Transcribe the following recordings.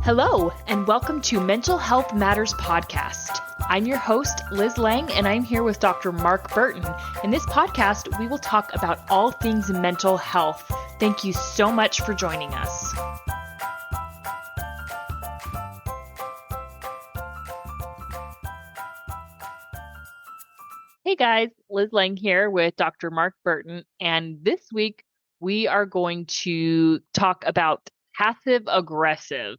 Hello, and welcome to Mental Health Matters Podcast. I'm your host, Liz Lang, and I'm here with Dr. Mark Burton. In this podcast, we will talk about all things mental health. Thank you so much for joining us. Hey guys, Liz Lang here with Dr. Mark Burton, and this week we are going to talk about passive aggressive.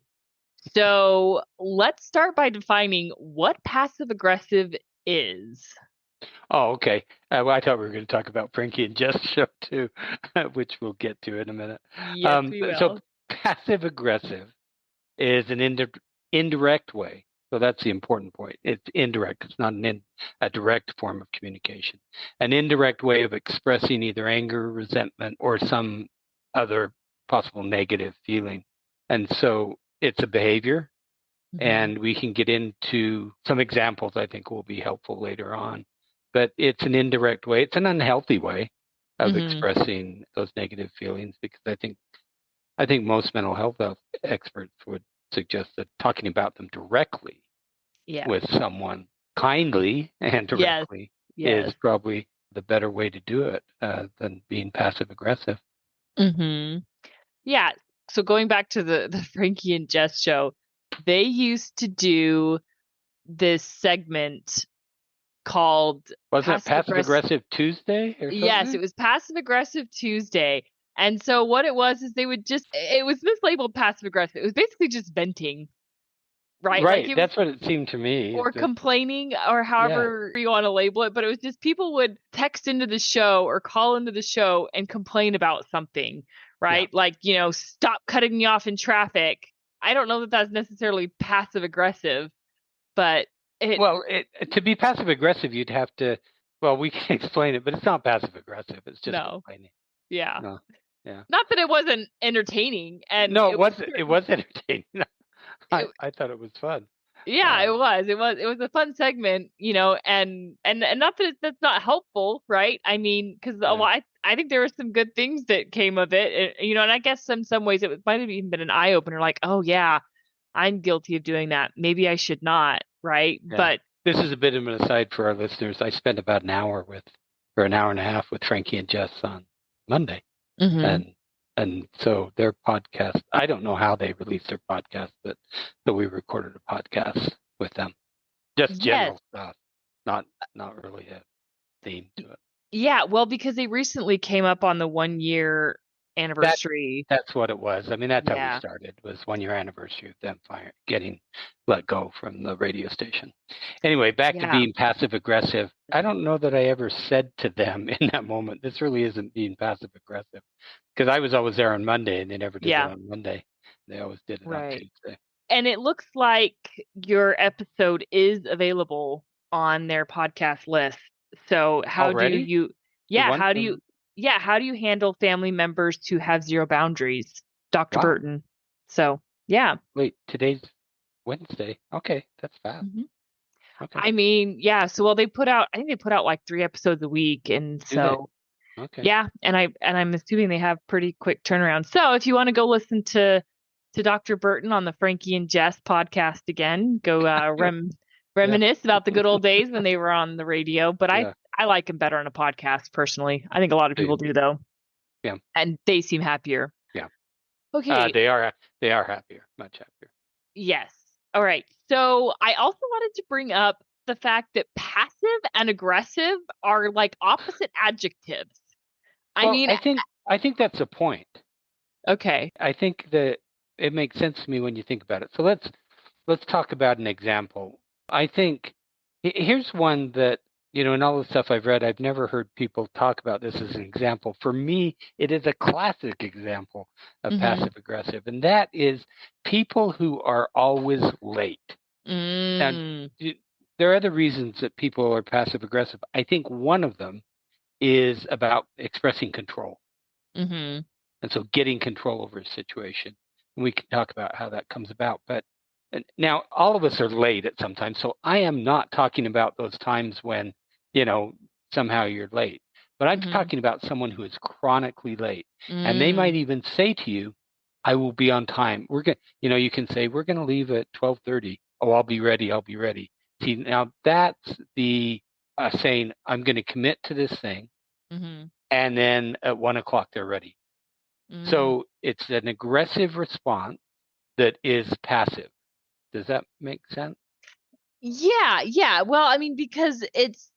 So let's start by defining what passive aggressive is. Oh, okay. Well, I thought we were going to talk about Frankie and Jess' show too, which we'll get to in a minute. Yes, we will. So passive aggressive is an indirect way. So that's the important point. It's indirect. It's not a direct form of communication. An indirect way of expressing either anger, resentment, or some other possible negative feeling. And so it's a behavior, and we can get into some examples I think will be helpful later on. But it's an indirect way. It's an unhealthy way of expressing those negative feelings, because I think most mental health experts would suggest that talking about them directly with someone kindly and directly is probably the better way to do it than being passive aggressive. Yeah. So going back to the Frankie and Jess show, they used to do this segment called Wasn't it Passive Aggressive Tuesday or something? Yes, it was Passive Aggressive Tuesday. And so what it was is they would it was mislabeled passive aggressive. It was basically just venting, right? Right. That's what it seemed to me. Or complaining, or however you want to label it. But it was just people would text into the show or call into the show and complain about something, right? Yeah. Like, stop cutting me off in traffic. I don't know that that's necessarily passive aggressive, but to be passive aggressive, you'd have to. Well, we can explain it, but it's not passive aggressive. It's just complaining. Yeah. No. Yeah. Not that it wasn't entertaining, and no, it was entertaining. I thought it was fun. Yeah, it was. It was a fun segment, and not that that's not helpful, right? I mean, because I think there were some good things that came of it, and I guess in some ways it might have even been an eye opener, like, oh yeah, I'm guilty of doing that. Maybe I should not, right? Yeah. But this is a bit of an aside for our listeners. I spent about an hour an hour and a half with Frankie and Jess on Monday, and so their podcast, I don't know how they released their podcast, but so we recorded a podcast with them. Just general stuff, not really a theme to it. Yeah, well, because they recently came up on the 1 year anniversary. That's what it was. I mean, that's how we started, was 1 year anniversary of them getting let go from the radio station. Anyway, back to being passive aggressive. I don't know that I ever said to them in that moment, this really isn't being passive aggressive, because I was always there on Monday and they never did it on Monday. They always did it on Tuesday. And it looks like your episode is available on their podcast list. So how do you handle family members who have zero boundaries, Dr. Burton? So, Wait, today's Wednesday. Okay, that's fast. Okay. I mean, so they put out like 3 episodes a week, and so and I'm assuming they have pretty quick turnaround. So if you want to go listen to Dr. Burton on the Frankie and Jess podcast again, go reminisce about the good old days when they were on the radio. But I like him better on a podcast, personally. I think a lot of people do, though. Yeah. And they seem happier. Yeah. Okay. They are happier, much happier. Yes. All right. So I also wanted to bring up the fact that passive and aggressive are like opposite adjectives. I think that's the point. Okay. I think that it makes sense to me when you think about it. So let's talk about an example. I think here's one that, in all the stuff I've read, I've never heard people talk about this as an example. For me, it is a classic example of passive aggressive, and that is people who are always late. Now, there are other reasons that people are passive aggressive. I think one of them is about expressing control. And so getting control over a situation. And we can talk about how that comes about. But now all of us are late at some time. So I am not talking about those times when, somehow you're late. But I'm talking about someone who is chronically late. And they might even say to you, I will be on time. We're going to, you can say, we're going to leave at 12:30. Oh, I'll be ready. I'll be ready. See, now that's the saying, I'm going to commit to this thing. Mm-hmm. And then at 1:00, they're ready. Mm. So it's an aggressive response that is passive. Does that make sense? Yeah, yeah. Well, I mean, because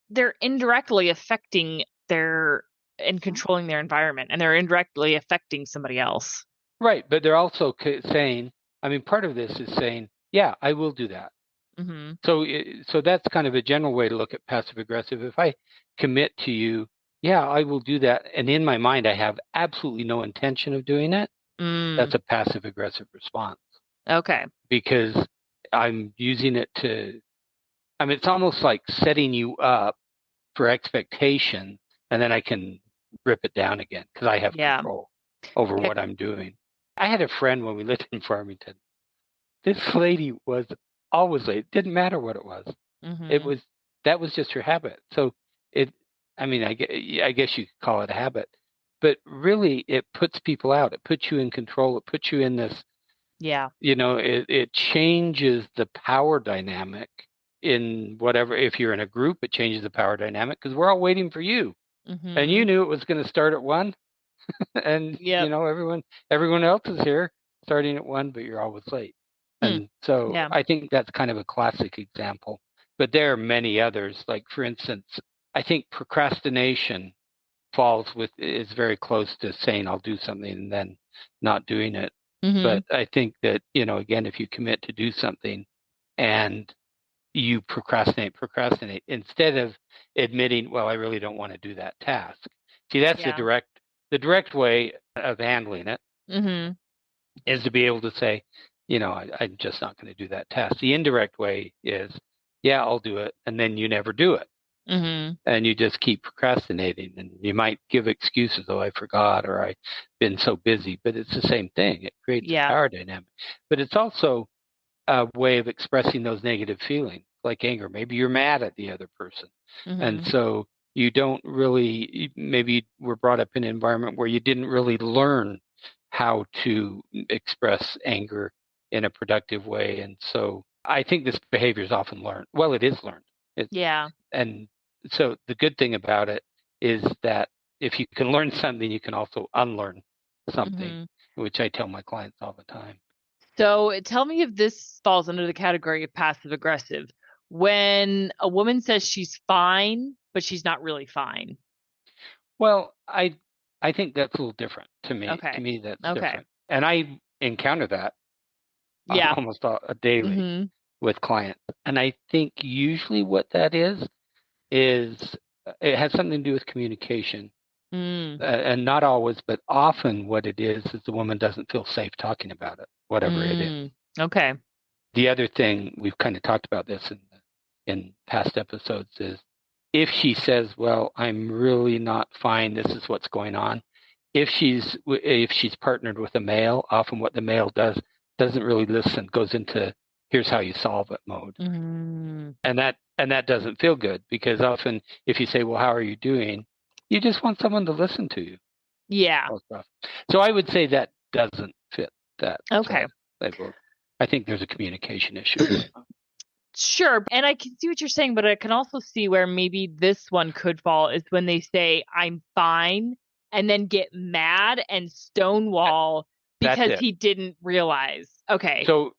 they're indirectly affecting and controlling their environment, and they're indirectly affecting somebody else. Right, but they're also saying, I mean, part of this is saying, yeah, I will do that. Mm-hmm. So that's kind of a general way to look at passive aggressive. If I commit to you, yeah, I will do that, and in my mind I have absolutely no intention of doing it, that's a passive aggressive response. Okay. Because I'm using it I mean, it's almost like setting you up for expectation, and then I can rip it down again because I have control over what I'm doing. I had a friend when we lived in Farmington. This lady was always late. It didn't matter what it was. Mm-hmm. That was just her habit. So I mean, I guess you could call it a habit, but really it puts people out. It puts you in control. It puts you in this. Yeah. It changes the power dynamic in whatever. If you're in a group, it changes the power dynamic because we're all waiting for you. Mm-hmm. And you knew it was going to start at 1, and everyone else is here starting at 1, but you're always late. And so I think that's kind of a classic example. But there are many others. Like, for instance, I think procrastination is very close to saying I'll do something and then not doing it. Mm-hmm. But I think that, again, if you commit to do something and you procrastinate instead of admitting, well, I really don't want to do that task. See, that's the direct way of handling it is to be able to say, I'm just not going to do that task. The indirect way is, yeah, I'll do it. And then you never do it. Mm-hmm. And you just keep procrastinating, and you might give excuses. Oh, I forgot, or I've been so busy, but it's the same thing. It creates a power dynamic, but it's also a way of expressing those negative feelings like anger. Maybe you're mad at the other person. And so you don't really, maybe were brought up in an environment where you didn't really learn how to express anger in a productive way. And so I think this behavior is often learned. Well, it is learned. And so the good thing about it is that if you can learn something, you can also unlearn something, which I tell my clients all the time. So tell me if this falls under the category of passive aggressive. When a woman says she's fine, but she's not really fine. Well, I think that's a little different to me. Okay. To me, that's different. And I encounter that almost daily with clients. And I think usually what that is it has something to do with communication. And not always, but often what it is the woman doesn't feel safe talking about it, whatever it is. Okay. The other thing, we've kind of talked about this in past episodes, is if she says, well, I'm really not fine, this is what's going on. If she's partnered with a male, often what the male doesn't really listen, goes into here's how you solve it mode. And that doesn't feel good, because often if you say, well, how are you doing? You just want someone to listen to you. Yeah. So I would say that doesn't fit that. Okay. I think there's a communication issue. Sure. And I can see what you're saying, but I can also see where maybe this one could fall is when they say, I'm fine, and then get mad and stonewall because he didn't realize. Okay. So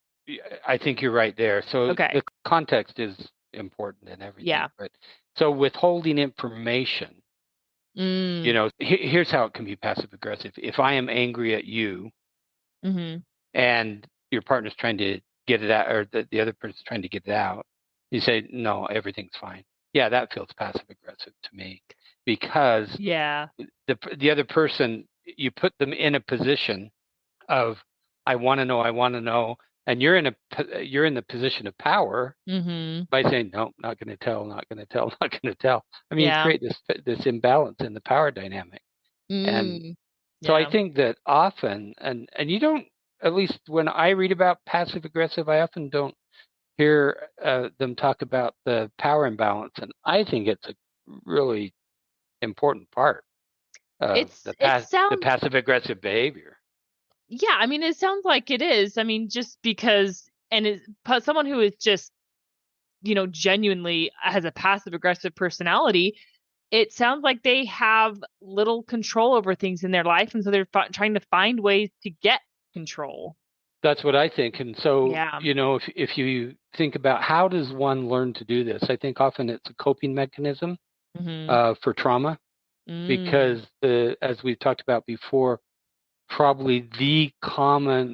I think you're right there. So the context is important and everything. Yeah. But so withholding information, here's how it can be passive aggressive. If I am angry at you and your partner's trying to get it out, or the other person's trying to get it out, you say, no, everything's fine. Yeah, that feels passive aggressive to me, because the other person, you put them in a position of, I want to know, and you're in the position of power by saying, no, not going to tell. I mean, you create this imbalance in the power dynamic. And so I think that often, and you don't, at least when I read about passive aggressive, I often don't hear them talk about the power imbalance. And I think it's a really important part of the passive aggressive behavior. Yeah, I mean, it sounds like it is. I mean, just because, and someone who is just, genuinely has a passive aggressive personality, it sounds like they have little control over things in their life. And so they're trying to find ways to get control. That's what I think. And so, Yeah. if you think about how does one learn to do this, I think often it's a coping mechanism Mm-hmm. for trauma, Mm. because as we've talked about before, probably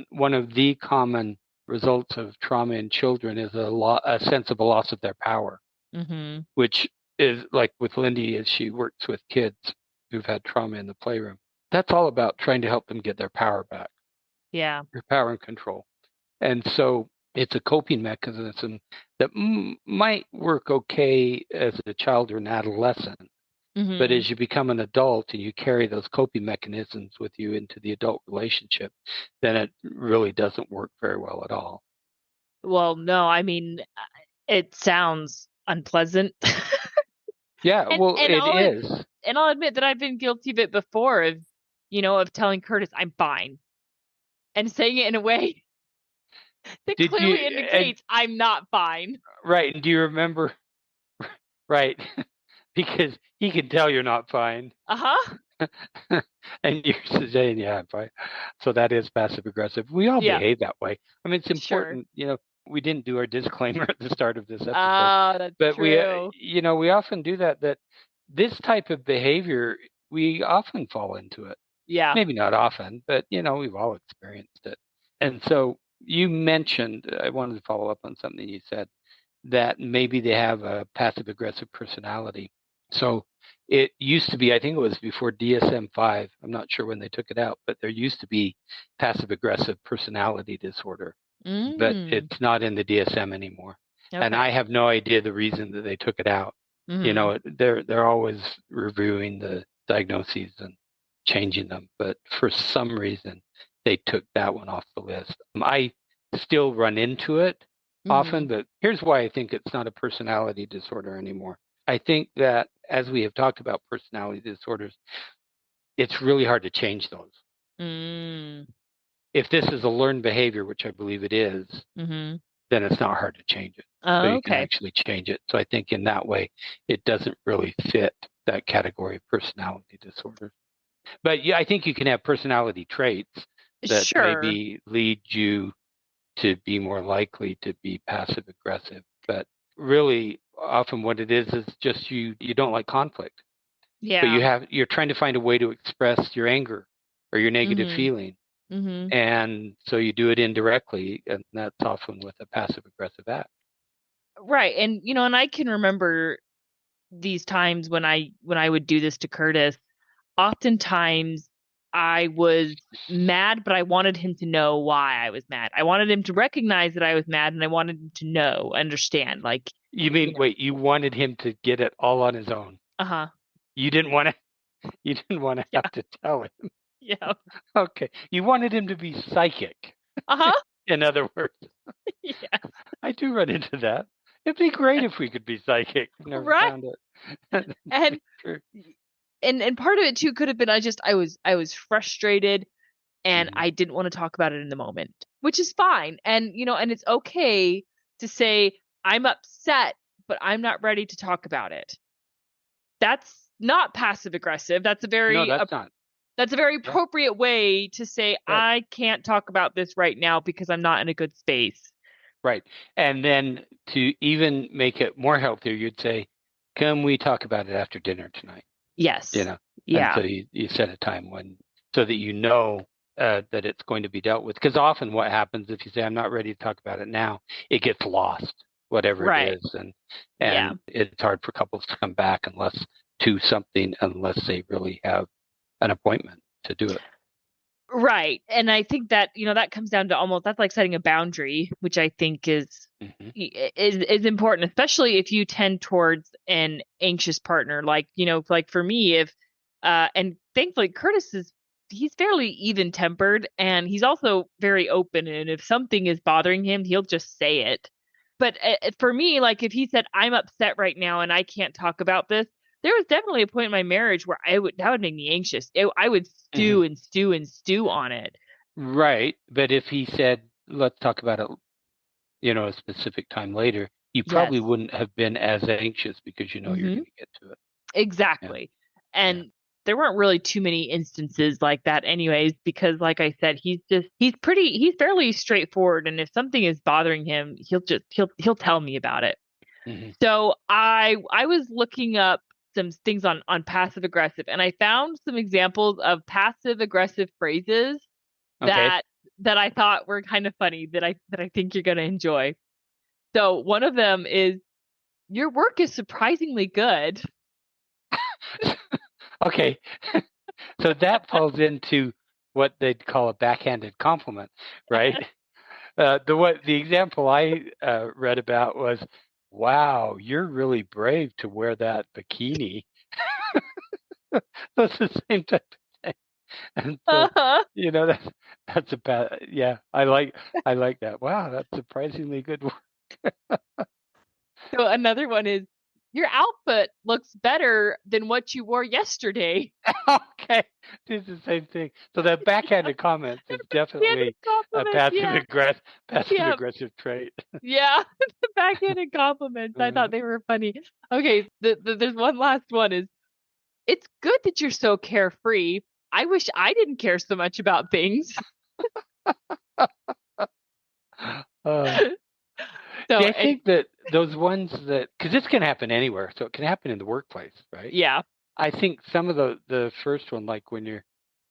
one of the common results of trauma in children is a sense of a loss of their power, Mm-hmm. which is like with Lindy as she works with kids who've had trauma in the playroom. That's all about trying to help them get their power back, Yeah. their power and control. And so it's a coping mechanism that might work okay as a child or an adolescent. But Mm-hmm. as you become an adult and you carry those coping mechanisms with you into the adult relationship, then it really doesn't work very well at all. Well, no, I mean, it sounds unpleasant. Yeah, And well, and it I'll is. and I'll admit that I've been guilty of it before, of telling Curtis I'm fine and saying it in a way that Did you, clearly and indicates I'm not fine. right, and do you remember, right, because he can tell you're not fine. Uh-huh. And you're saying, yeah, I'm fine. So that is passive aggressive. We all Yeah, behave that way. I mean, it's sure. important, we didn't do our disclaimer at the start of this episode, That's but true. we often do that this type of behavior, we often fall into it. Yeah. Maybe not often, but we've all experienced it. And so you mentioned, I wanted to follow up on something you said, that maybe they have a passive aggressive personality. So it used to be, I think it was before DSM-5. I'm not sure when they took it out, but there used to be passive aggressive personality disorder, but Mm. it's not in the DSM anymore. And Okay. I have no idea the reason that they took it out. Mm-hmm. They're always reviewing the diagnoses and changing them, but for some reason they took that one off the list. I still run into it Mm-hmm. often, but here's why I think it's not a personality disorder anymore. I think that as we have talked about personality disorders, it's really hard to change those. Mm. If this is a learned behavior, which I believe it is, Mm-hmm. then it's not hard to change it. So Oh, you can okay. actually change it. So I think in that way, it doesn't really fit that category of personality disorder. But yeah, I think you can have personality traits that Sure. maybe lead you to be more likely to be passive aggressive. But really, often what it is just you don't like conflict, but Yeah. you're trying to find a way to express your anger or your negative Mm-hmm. feeling, Mm-hmm. and so you do it indirectly, and that's often with a passive aggressive act. Right. And I can remember these times when I would do this to Curtis. Oftentimes I was mad, but I wanted him to know why I was mad. I wanted him to recognize that I was mad, and I wanted him to understand, like, You mean, wait, you wanted him to get it all on his own? uh-huh. You didn't want to. You didn't want to Yeah. have to tell him. Yeah. Okay, you wanted him to be psychic. Uh-huh. In other words, Yeah. I do run into that. It'd be great if we could be psychic. I've never Right. found it. And True. and part of it too could have been I was frustrated and Mm-hmm. I didn't want to talk about it in the moment, which is fine. And it's okay to say I'm upset, but I'm not ready to talk about it. That's not passive aggressive. No, that's not That's a very right. appropriate way to say Right. I can't talk about this right now because I'm not in a good space. Right. And then to even make it more healthier, you'd say, "Can we talk about it after dinner tonight?" You Yes. know, and Yeah. so you set a time when so that that it's going to be dealt with. Because often what happens if you say, "I'm not ready to talk about it now," it gets lost, whatever it Right. is, and Yeah. it's hard for couples to come back unless they really have an appointment to do it. Right. And I think that, that comes down to that's like setting a boundary, which I think Hmm. is important, especially if you tend towards an anxious partner. Like for me, if and thankfully Curtis he's fairly even tempered and he's also very open. And if something is bothering him, he'll just say it. But for me, like if he said, I'm upset right now and I can't talk about this, there was definitely a point in my marriage where that would make me anxious. I would Hmm. stew and stew and stew on it. Right. But if he said, let's talk about it, a specific time later, you Yes. probably wouldn't have been as anxious because you're Mm-hmm. going to get to it. Yeah. Exactly. Yeah. And there weren't really too many instances like that anyways, because like I said, he's fairly straightforward. And if something is bothering him, he'll tell me about it. Hmm. So I was looking up some things on passive aggressive, and I found some examples of passive aggressive phrases Okay. that I thought were kind of funny that I think you're gonna enjoy. So one of them is, your work is surprisingly good. Okay. So that falls into what they'd call a backhanded compliment, right? The example I read about was, "Wow, you're really brave to wear that bikini." That's the same type of thing, and so Uh-huh. that's a bad. Yeah, I like that. Wow, that's surprisingly good work. So another one is, your outfit looks better than what you wore yesterday. Okay, it's the same thing. So that backhanded comments is Backhanded definitely a compliments, yeah. passive Yeah. aggressive trait. Yeah. The backhanded compliments. I Uh, thought they were funny. Okay, there's one last one is, it's good that you're so carefree. I wish I didn't care so much about things. uh, So, See, I think that those ones that, because this can happen anywhere, so it can happen in the workplace, right? yeah. I think some of the first one, like when you're,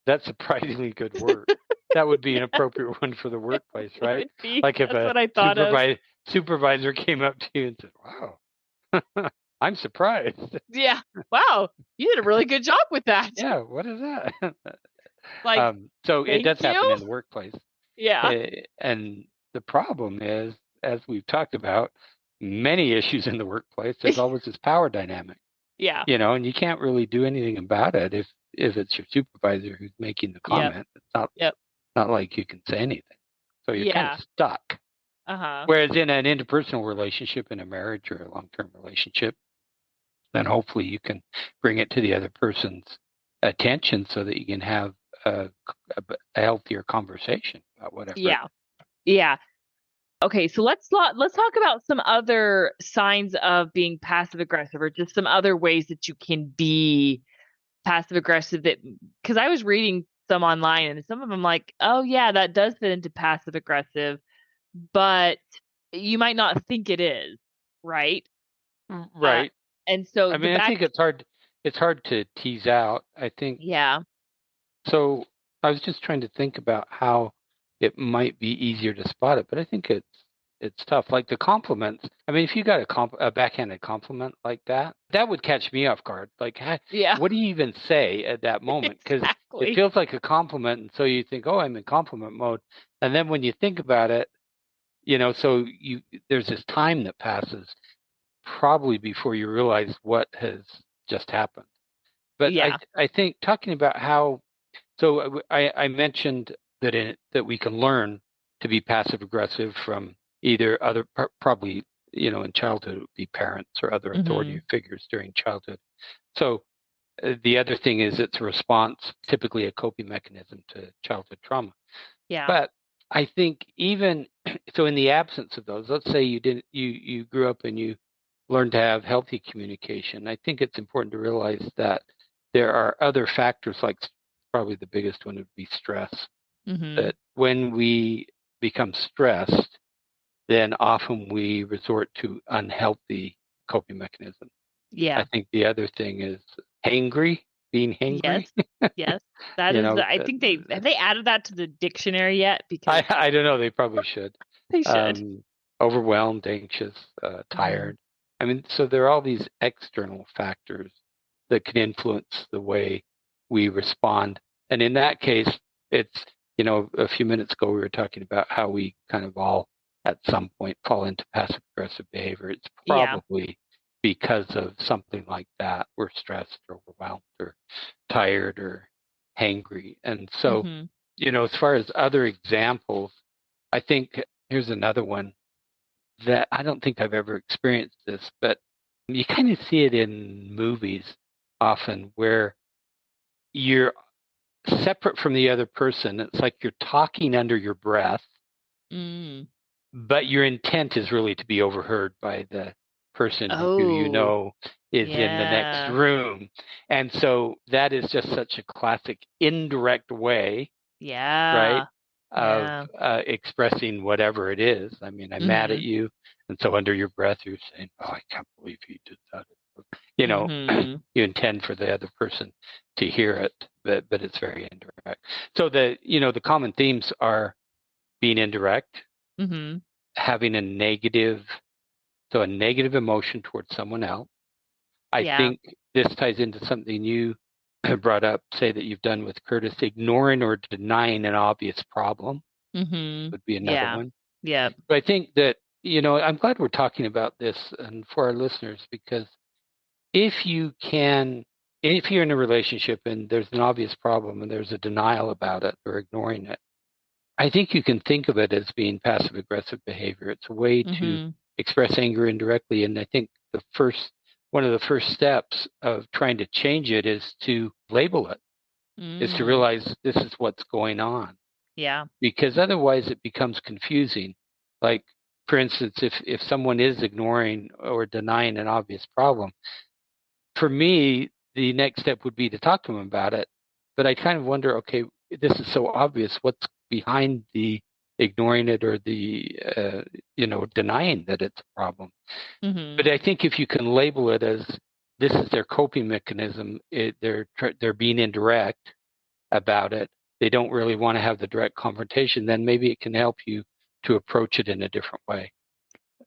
that's surprisingly good work, that would be an Yeah, appropriate one for the workplace, it right? would be. Like if That's a what I thought of. supervisor came up to you and said, "Wow, I'm surprised." Yeah. Wow. You did a really good job with that. Yeah, what is that? Like, So it thank does happen you. in the workplace. Yeah. And the problem is, as we've talked about, many issues in the workplace, there's always this power dynamic, Yeah. and you can't really do anything about it if it's your supervisor who's making the Yep. comment. It's Yep. not like you can say anything. So you're kind of Yeah. stuck. Uh-huh. Whereas in an interpersonal relationship, in a marriage or a long-term relationship, then hopefully you can bring it to the other person's attention so that you can have a, a healthier conversation about whatever. Yeah. Yeah. Okay, so let's talk about some other signs of being passive aggressive, or just some other ways that you can be passive aggressive, that because I was reading some online and some of them like, oh yeah, that does fit into passive aggressive, but you might not think it is, right? Uh, Right. and so I the mean, I back, think it's hard to tease out. I think yeah, so. I was just trying to think about how it might be easier to spot it, but I think it's tough. Like the compliments. I mean, if you got a backhanded compliment like that, that would catch me off guard. Like, yeah, what do you even say at that moment? Because it exactly, feels like a compliment, and so you think, oh, I'm in compliment mode, and then when you think about it, so there's this time that passes probably before you realize what has just happened. But yeah, I think talking about how, so I mentioned that we can learn to be passive aggressive from either other, probably, in childhood it would be parents or other authority hmm, figures during childhood. So the other thing is it's a response, typically a coping mechanism to childhood trauma. yeah, But I think even so, in the absence of those, let's say you grew up and you learned to have healthy communication. I think it's important to realize that there are other factors, like probably the biggest one would be stress. hmm, That when we become stressed, then often we resort to unhealthy coping mechanisms. I yeah, think the other thing is hangry, being hangry. yes, yes. That you is, know, I think have they added that to the dictionary yet? I Because I don't know. They probably should. they should. Um, Overwhelmed, anxious, Hmm. tired. I mean, so there are all these external factors that can influence the way we respond. And in that case, it's, a few minutes ago we were talking about how we kind of all at some point fall into passive aggressive behavior. It's Yeah. probably because of something like that. We're stressed or overwhelmed or tired or hangry. And so, Hmm. as far as other examples, I think here's another one that I don't think I've ever experienced this, but you kind of see it in movies often where you're separate from the other person. It's like you're talking under your breath, but your intent is really to be overheard by the person who you know is in the next room. And so that is just such a classic indirect way, right, of expressing whatever it is. I mean, I'm mad at you, and so under your breath you're saying, "Oh, I can't believe you did that." You know, you intend for the other person to hear it, but it's very indirect. So the common themes are being indirect, having a negative emotion towards someone else. I think this ties into something you brought up, say that you've done with Curtis, ignoring or denying an obvious problem would be another one. Yeah. But I think that, I'm glad we're talking about this and for our listeners, because if you're in a relationship and there's an obvious problem and there's a denial about it or ignoring it, I think you can think of it as being passive aggressive behavior. It's a way to express anger indirectly. And I think one of the first steps of trying to change it is to label it, is to realize this is what's going on. Yeah. Because otherwise it becomes confusing. Like, for instance, if someone is ignoring or denying an obvious problem, for me, the next step would be to talk to them about it. But I kind of wonder, okay, this is so obvious. What's behind the ignoring it or the, denying that it's a problem? But I think if you can label it as this is their coping mechanism, they're being indirect about it. They don't really want to have the direct confrontation. Then maybe it can help you to approach it in a different way.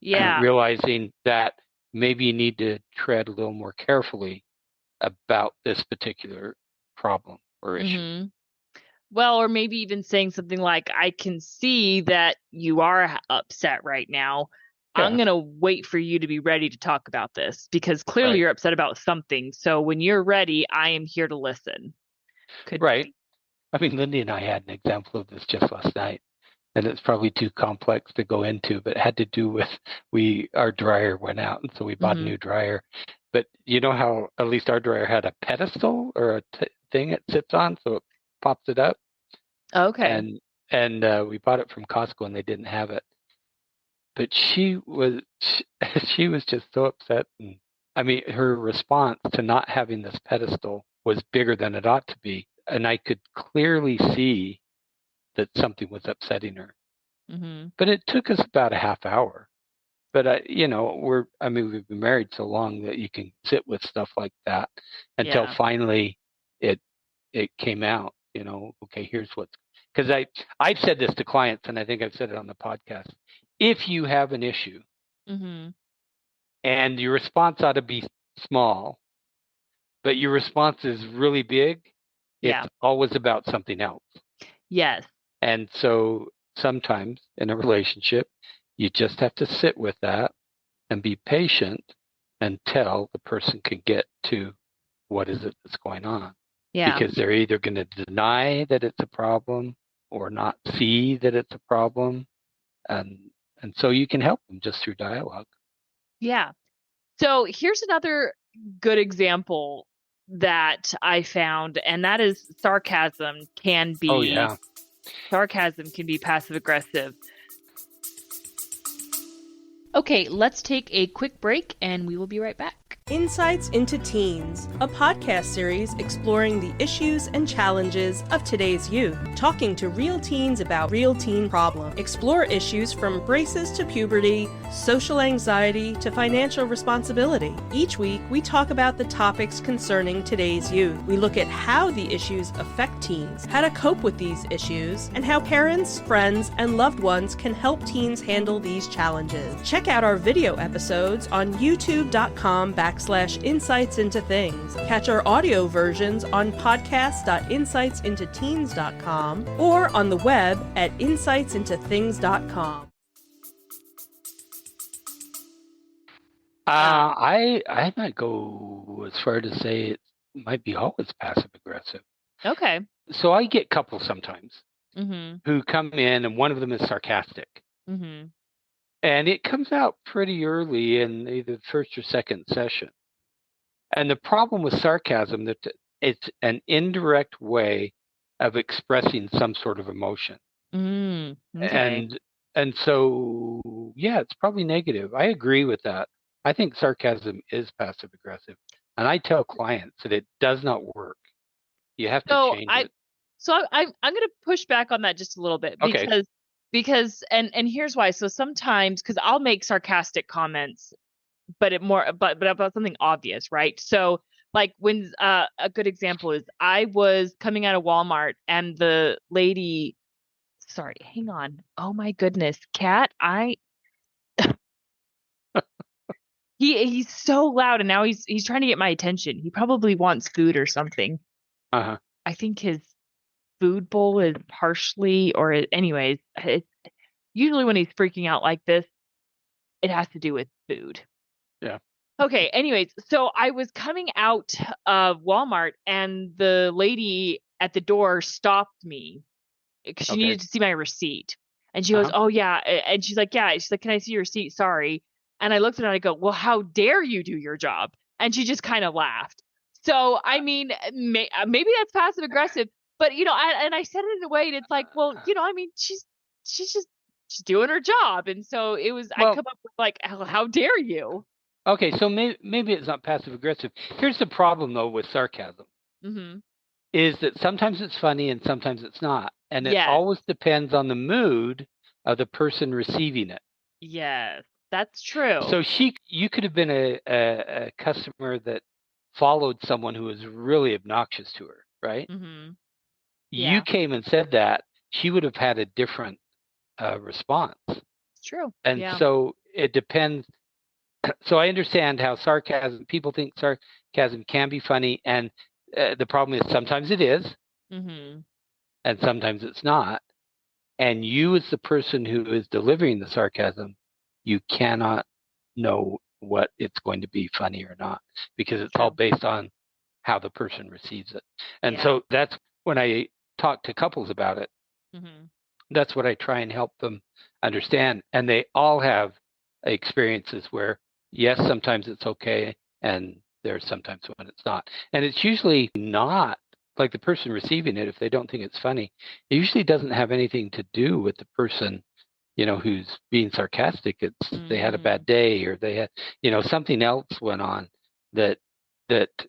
Yeah. Realizing that maybe you need to tread a little more carefully about this particular problem or issue. Well, or maybe even saying something like, I can see that you are upset right now. Yeah. I'm going to wait for you to be ready to talk about this because clearly you're upset about something. So when you're ready, I am here to listen. Right. I mean, Lindy and I had an example of this just last night, and it's probably too complex to go into, but it had to do with our dryer went out, and so we bought a new dryer. But you know how at least our dryer had a pedestal or a thing it sits on, so it pops it up. Okay. And we bought it from Costco, and they didn't have it. But she was just so upset, and I mean, her response to not having this pedestal was bigger than it ought to be, and I could clearly see that something was upsetting her. But it took us about a half hour. But we've been married so long that you can sit with stuff like that until finally it came out. Okay, here's what's, because I've said this to clients, and I think I've said it on the podcast. If you have an issue and your response ought to be small, but your response is really big, it's always about something else. Yes. And so sometimes in a relationship, you just have to sit with that and be patient until the person can get to what is it that's going on. Yeah. Because they're either going to deny that it's a problem or not see that it's a problem. And so you can help them just through dialogue. Yeah. So here's another good example that I found, and that is sarcasm can be passive aggressive. Okay, let's take a quick break and we will be right back. Insights into Teens, a podcast series exploring the issues and challenges of today's youth, talking to real teens about real teen problems. Explore issues from braces to puberty, social anxiety to financial responsibility. Each week, we talk about the topics concerning today's youth. We look at how the issues affect teens, how to cope with these issues, and how parents, friends, and loved ones can help teens handle these challenges. Check out our video episodes on youtube.com/insights into things. Catch our audio versions on podcast.insightsintoteens.com or on the web at insightsintothings.com. I might go as far to say it might be always passive aggressive. Okay. So I get couples sometimes who come in and one of them is sarcastic. And it comes out pretty early in either the first or second session. And the problem with sarcasm, that it's an indirect way of expressing some sort of emotion. Okay. And so, yeah, it's probably negative. I agree with that. I think sarcasm is passive aggressive. And I tell clients that it does not work. You have to change it. I'm going to push back on that just a little bit because and here's why. So sometimes, because I'll make sarcastic comments, but about something obvious, right? So like when a good example is I was coming out of Walmart and the lady, sorry, hang on. Oh my goodness, Cat, he's so loud and now he's trying to get my attention. He probably wants food or something. Uh-huh. I think his food bowl is partially, or anyways, usually when he's freaking out like this, it has to do with food. Yeah. Okay. Anyways, so I was coming out of Walmart and the lady at the door stopped me because she needed to see my receipt. And she goes, "Oh yeah." And she's like, "Yeah." She's like, "Can I see your receipt? Sorry." And I looked at her and I go, "Well, how dare you do your job?" And she just kind of laughed. So, I mean, maybe that's passive aggressive, but I said it in a way and it's like, well, I mean, she's doing her job. And so I come up with like, how dare you? Okay. So maybe it's not passive aggressive. Here's the problem though with sarcasm. Mm-hmm. Is that sometimes it's funny and sometimes it's not. And it always depends on the mood of the person receiving it. Yes, that's true. So you could have been a customer that followed someone who was really obnoxious to her, right? Mm-hmm. Yeah. You came and said that, she would have had a different response. It's true. And so it depends. So I understand how people think sarcasm can be funny, and the problem is sometimes it is, and sometimes it's not. And you, as the person who is delivering the sarcasm, you cannot know what it's going to be funny or not, because it's all based on how the person receives it. And so that's when I talk to couples about it. That's what I try and help them understand. And they all have experiences where, yes, sometimes it's okay, and there's sometimes when it's not. And it's usually not like the person receiving it, if they don't think it's funny, it usually doesn't have anything to do with the person, who's being sarcastic. It's they had a bad day, or they had, something else went on that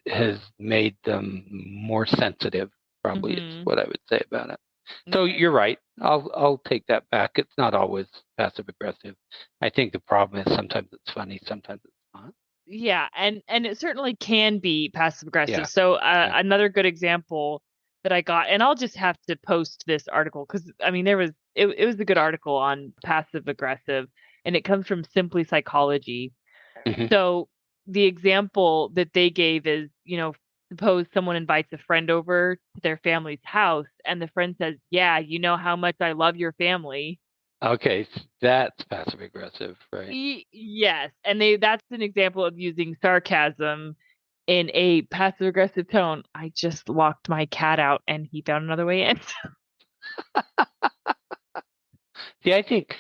has made them more sensitive, probably is what I would say about it. So you're right. I'll take that back. It's not always passive aggressive. I think the problem is sometimes it's funny, sometimes it's not. Yeah, and it certainly can be passive aggressive. Yeah. So another good example that I got, and I'll just have to post this article because I mean it was a good article on passive aggressive, and it comes from Simply Psychology. So the example that they gave is, suppose someone invites a friend over to their family's house, and the friend says, "Yeah, you know how much I love your family." Okay, that's passive aggressive, right? Yes, and that's an example of using sarcasm in a passive aggressive tone. I just locked my cat out and he found another way in. See, I think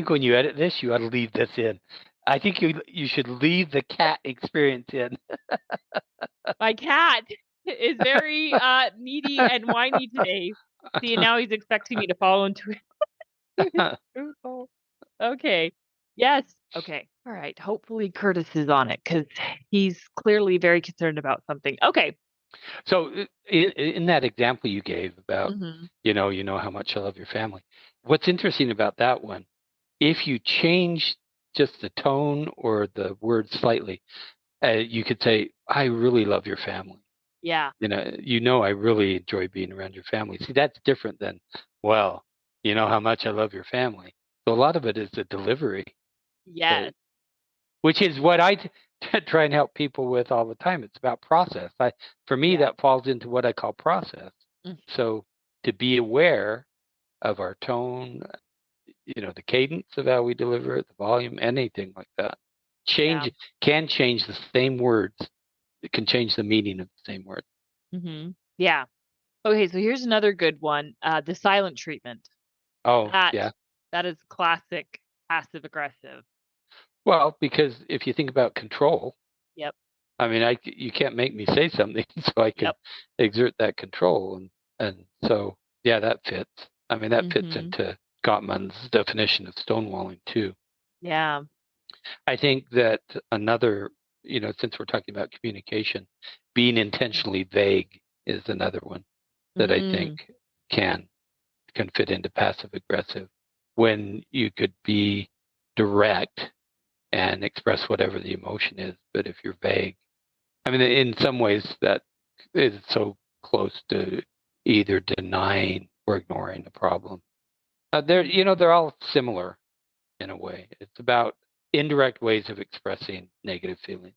when you edit this, you ought to leave this in. I think you should leave the cat experience in. My cat is very needy and whiny today. See, now he's expecting me to fall into it. Okay. Yes. Okay. All right. Hopefully Curtis is on it because he's clearly very concerned about something. Okay. So in that example you gave about, you know how much I love your family. What's interesting about that one, if you change just the tone or the word slightly, you could say, "I really love your family." Yeah. I really enjoy being around your family. See, that's different than, "Well, you know how much I love your family." So a lot of it is the delivery. Yes. Which is what I try and help people with all the time. It's about process. For me, that falls into what I call process. So to be aware of our tone, the cadence of how we deliver it, the volume, anything like that. Can change the same words. It can change the meaning of the same words. Yeah. Okay, so here's another good one. The silent treatment. Oh, That is classic passive aggressive. Well, because if you think about control. Yep. I mean, you can't make me say something, so I can exert that control. And And so, yeah, that fits. I mean, that fits into Gottman's definition of stonewalling too. Yeah. I think that another, since we're talking about communication, being intentionally vague is another one that I think can fit into passive aggressive, when you could be direct and express whatever the emotion is. But if you're vague, I mean, in some ways that is so close to either denying or ignoring the problem. They're all similar in a way. It's about indirect ways of expressing negative feelings.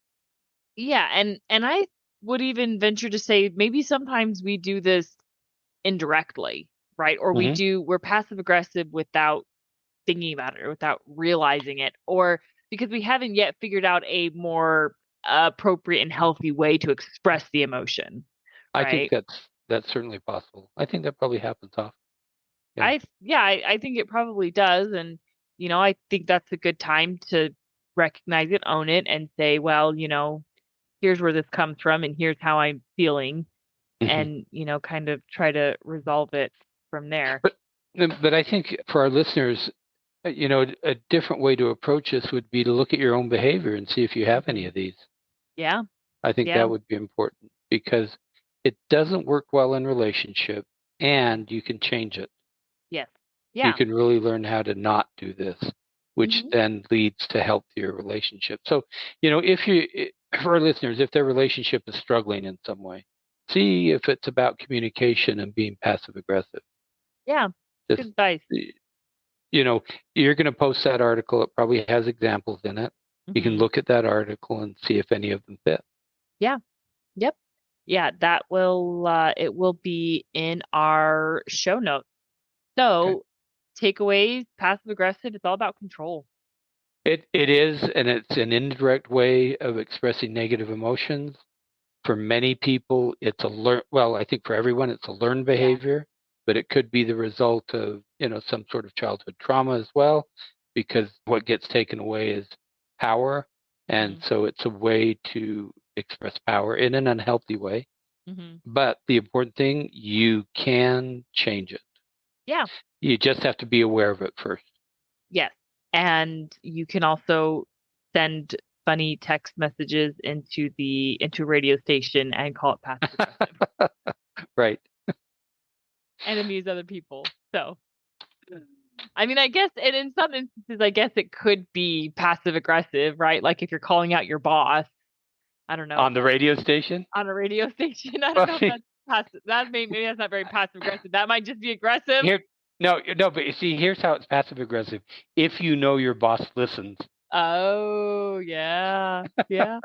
Yeah, and I would even venture to say maybe sometimes we do this indirectly, right? Or we're passive aggressive without thinking about it or without realizing it, or because we haven't yet figured out a more appropriate and healthy way to express the emotion. Right? I think that's certainly possible. I think that probably happens often. Yeah. I think it probably does. And, I think that's a good time to recognize it, own it, and say, well, here's where this comes from and here's how I'm feeling. And, kind of try to resolve it from there. But I think for our listeners, a different way to approach this would be to look at your own behavior and see if you have any of these. Yeah. I think that would be important, because it doesn't work well in relationship, and you can change it. Yes. Yeah. You can really learn how to not do this, which then leads to healthier relationships. So, for our listeners, if their relationship is struggling in some way, see if it's about communication and being passive aggressive. Yeah. Good advice. You're going to post that article. It probably has examples in it. You can look at that article and see if any of them fit. Yeah. Yep. Yeah, that will it will be in our show notes. So, takeaways, passive aggressive, it's all about control. It is, and it's an indirect way of expressing negative emotions. For many people, it's I think for everyone, it's a learned behavior, but it could be the result of, some sort of childhood trauma as well, because what gets taken away is power. And so it's a way to express power in an unhealthy way. But the important thing, you can change it. Yeah. You just have to be aware of it first. Yes. And you can also send funny text messages into a radio station and call it passive aggressive. Right. And amuse other people. So, I mean, I guess, and in some instances, I guess it could be passive aggressive, right? Like if you're calling out your boss, I don't know. On the radio station? On a radio station. I don't know if that's passive. Maybe that's not very passive aggressive. That might just be aggressive. No, but you see, here's how it's passive aggressive. If you know your boss listens. Oh, yeah. Yeah.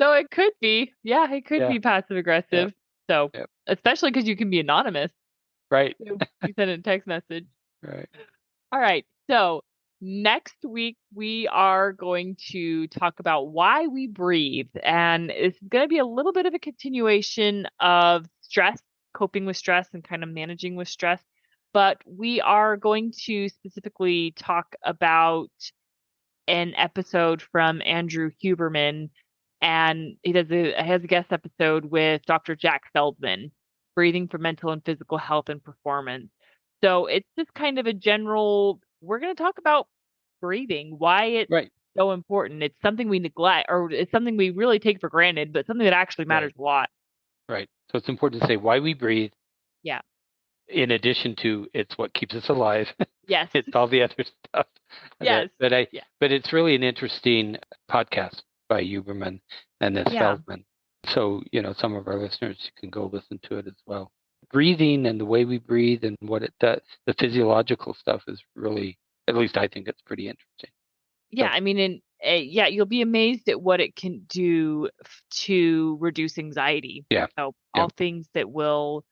So it could be. Yeah, it could be passive aggressive. So, especially because you can be anonymous. Right. You send a text message. Right. All right. So next week, we are going to talk about why we breathe. And it's going to be a little bit of a continuation of stress, coping with stress and kind of managing with stress. But we are going to specifically talk about an episode from Andrew Huberman. And he has a guest episode with Dr. Jack Feldman, breathing for mental and physical health and performance. So it's just kind of a general, we're going to talk about breathing, why it's so important. It's something we neglect, or it's something we really take for granted, but something that actually matters a lot. Right. So it's important to say why we breathe. Yeah. In addition to, it's what keeps us alive. Yes. It's all the other stuff. Yes. But it's really an interesting podcast by Huberman and this Feldman. So, some of our listeners can go listen to it as well. Breathing and the way we breathe and what it does, the physiological stuff is really, at least I think it's pretty interesting. Yeah, I mean, you'll be amazed at what it can do to reduce anxiety. Yeah. So all things that we'll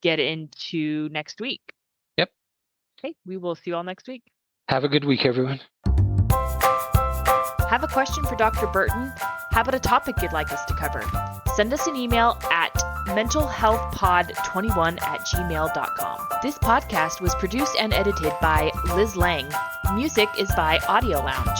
get into next week. Yep. Okay, we will see you all next week. Have a good week, everyone. Have a question for Dr. Burton? How about a topic you'd like us to cover? Send us an email at mentalhealthpod21@gmail.com. This podcast was produced and edited by Liz Lang. Music is by Audio Lounge.